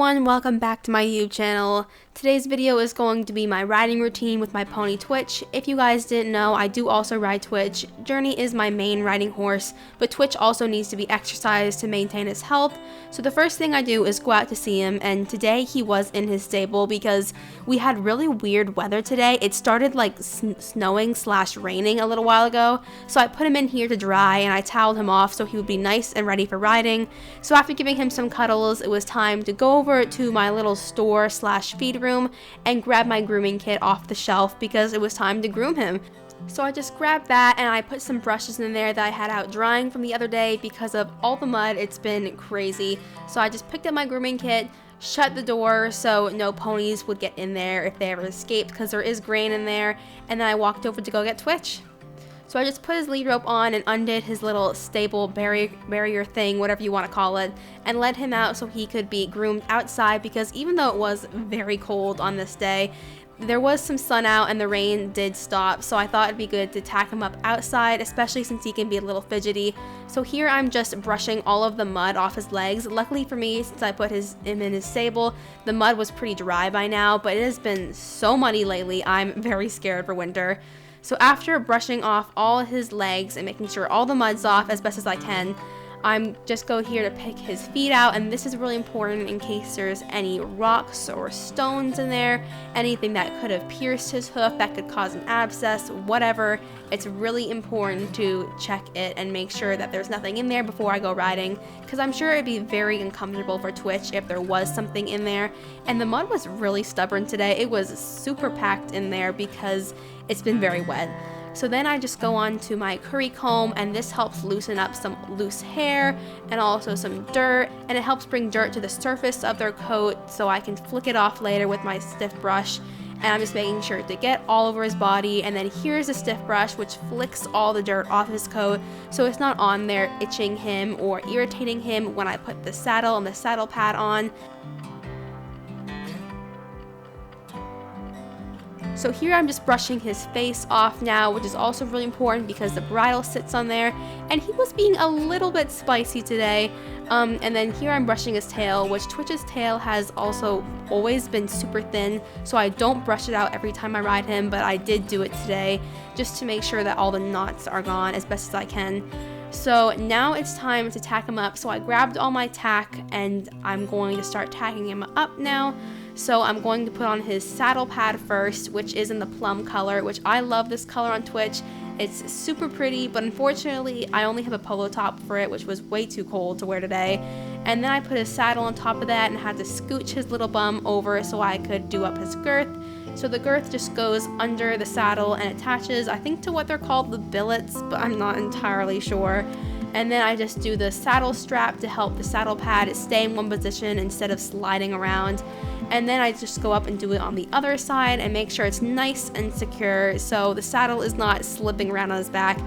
everyone, welcome back to my YouTube channel. Today's video is going to be my riding routine with my pony Twitch. If you guys didn't know, I do also ride Twitch. Journey is my main riding horse, but Twitch also needs to be exercised to maintain his health. So the first thing I do is go out to see him, and today he was in his stable because we had really weird weather today. It started like snowing / raining a little while ago, so I put him in here to dry and I toweled him off so he would be nice and ready for riding. So after giving him some cuddles, it was time to go over to my little store / feed room and grab my grooming kit off the shelf because it was time to groom him. So I just grabbed that and I put some brushes in there that I had out drying from the other day because of all the mud. It's been crazy. So I just picked up my grooming kit, shut the door so no ponies would get in there if they ever escaped because there is grain in there, and then I walked over to go get Twitch. So I just put his lead rope on and undid his little stable barrier thing, whatever you want to call it, and led him out so he could be groomed outside because even though it was very cold on this day, there was some sun out and the rain did stop, so I thought it'd be good to tack him up outside, especially since he can be a little fidgety. So here I'm just brushing all of the mud off his legs. Luckily for me, since I put him in his stable, the mud was pretty dry by now, but it has been so muddy lately, I'm very scared for winter. So after brushing off all his legs and making sure all the mud's off as best as I can, I'm just go here to pick his feet out, and this is really important in case there's any rocks or stones in there, anything that could have pierced his hoof that could cause an abscess, whatever. It's really important to check it and make sure that there's nothing in there before I go riding, because I'm sure it'd be very uncomfortable for Twitch if there was something in there. And the mud was really stubborn today. It was super packed in there because it's been very wet. So then I just go on to my curry comb, and this helps loosen up some loose hair and also some dirt, and it helps bring dirt to the surface of their coat so I can flick it off later with my stiff brush. And I'm just making sure to get all over his body, and then here's a stiff brush which flicks all the dirt off his coat so it's not on there itching him or irritating him when I put the saddle and the saddle pad on. So here I'm just brushing his face off now, which is also really important because the bridle sits on there, and he was being a little bit spicy today. And then here I'm brushing his tail, which Twitch's tail has also always been super thin, so I don't brush it out every time I ride him, but I did do it today just to make sure that all the knots are gone as best as I can. So now it's time to tack him up. So I grabbed all my tack and I'm going to start tacking him up now. So I'm going to put on his saddle pad first, which is in the plum color, which I love this color on Twitch. It's super pretty, but unfortunately I only have a polo top for it, which was way too cold to wear today. And then I put his saddle on top of that and had to scooch his little bum over so I could do up his girth. So the girth just goes under the saddle and attaches, I think, to what they're called the billets, but I'm not entirely sure. And then I just do the saddle strap to help the saddle pad stay in one position instead of sliding around. And then I just go up and do it on the other side and make sure it's nice and secure so the saddle is not slipping around on his back.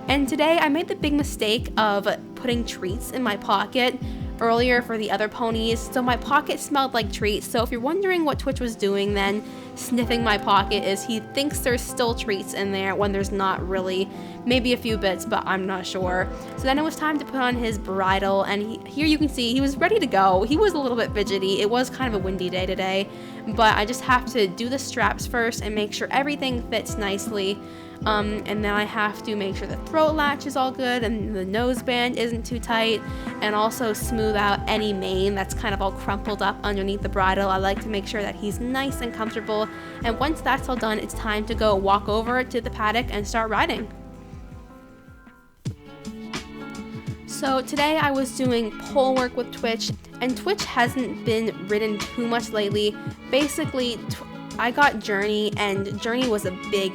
And today I made the big mistake of putting treats in my pocket earlier for the other ponies, so my pocket smelled like treats. So if you're wondering what Twitch was doing then, sniffing my pocket, is he thinks there's still treats in there when there's not really. Maybe a few bits, but I'm not sure. So then it was time to put on his bridle, and here you can see he was ready to go. He was a little bit fidgety. It was kind of a windy day today, but I just have to do the straps first and make sure everything fits nicely. And then I have to make sure the throat latch is all good and the nose band isn't too tight, and also smooth out any mane that's kind of all crumpled up underneath the bridle. I like to make sure that he's nice and comfortable, and once that's all done, it's time to go walk over to the paddock and start riding. So today I was doing pole work with Twitch, and Twitch hasn't been ridden too much lately. Basically, I got Journey, and Journey was a big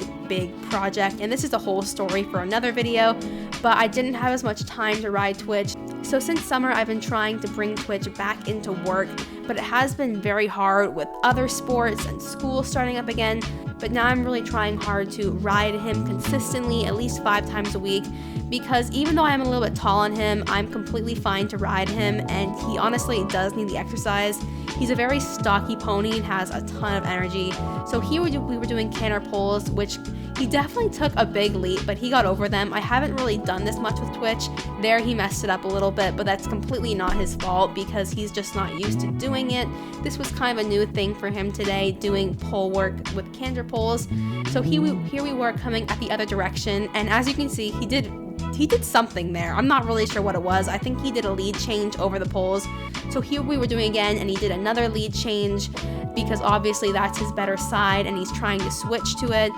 project, and this is a whole story for another video, but I didn't have as much time to ride Twitch. So since summer I've been trying to bring Twitch back into work, but it has been very hard with other sports and school starting up again. But now I'm really trying hard to ride him consistently at least 5 times a week, because even though I'm a little bit tall on him, I'm completely fine to ride him, and he honestly does need the exercise. He's a very stocky pony and has a ton of energy. So here we were doing canter pulls, which he definitely took a big leap, but he got over them. I haven't really done this much with Twitch. There he messed it up a little bit, but that's completely not his fault because he's just not used to doing it. This was kind of a new thing for him today, doing pull work with canter pulls. So here we were coming at the other direction, and as you can see, he did something there. I'm not really sure what it was. I think he did a lead change over the poles. So here we were doing again, and he did another lead change because obviously that's his better side and he's trying to switch to it.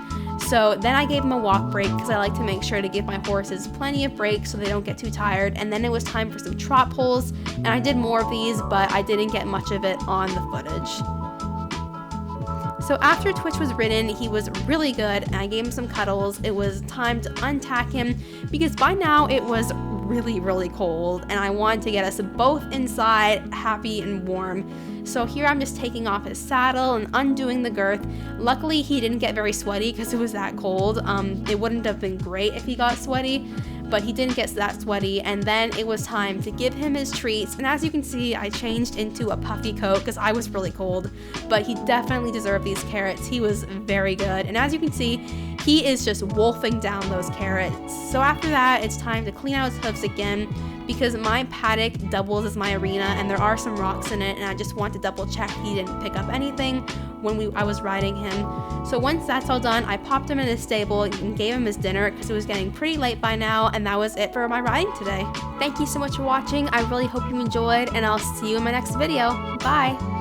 So then I gave him a walk break because I like to make sure to give my horses plenty of breaks so they don't get too tired. And then it was time for some trot pulls, and I did more of these, but I didn't get much of it on the footage. So after Twitch was ridden, he was really good, and I gave him some cuddles. It was time to untack him because by now it was really cold, and I wanted to get us both inside happy and warm. So here I'm just taking off his saddle and undoing the girth. Luckily he didn't get very sweaty because it was that cold. It wouldn't have been great if he got sweaty, but he didn't get that sweaty. And then it was time to give him his treats, and as you can see, I changed into a puffy coat because I was really cold, but he definitely deserved these carrots. He was very good, and as you can see, he is just wolfing down those carrots. So after that, it's time to clean out his hoofs again because my paddock doubles as my arena and there are some rocks in it, and I just want to double check he didn't pick up anything when I was riding him. So once that's all done, I popped him in his stable and gave him his dinner because it was getting pretty late by now, and that was it for my riding today. Thank you so much for watching. I really hope you enjoyed, and I'll see you in my next video. Bye!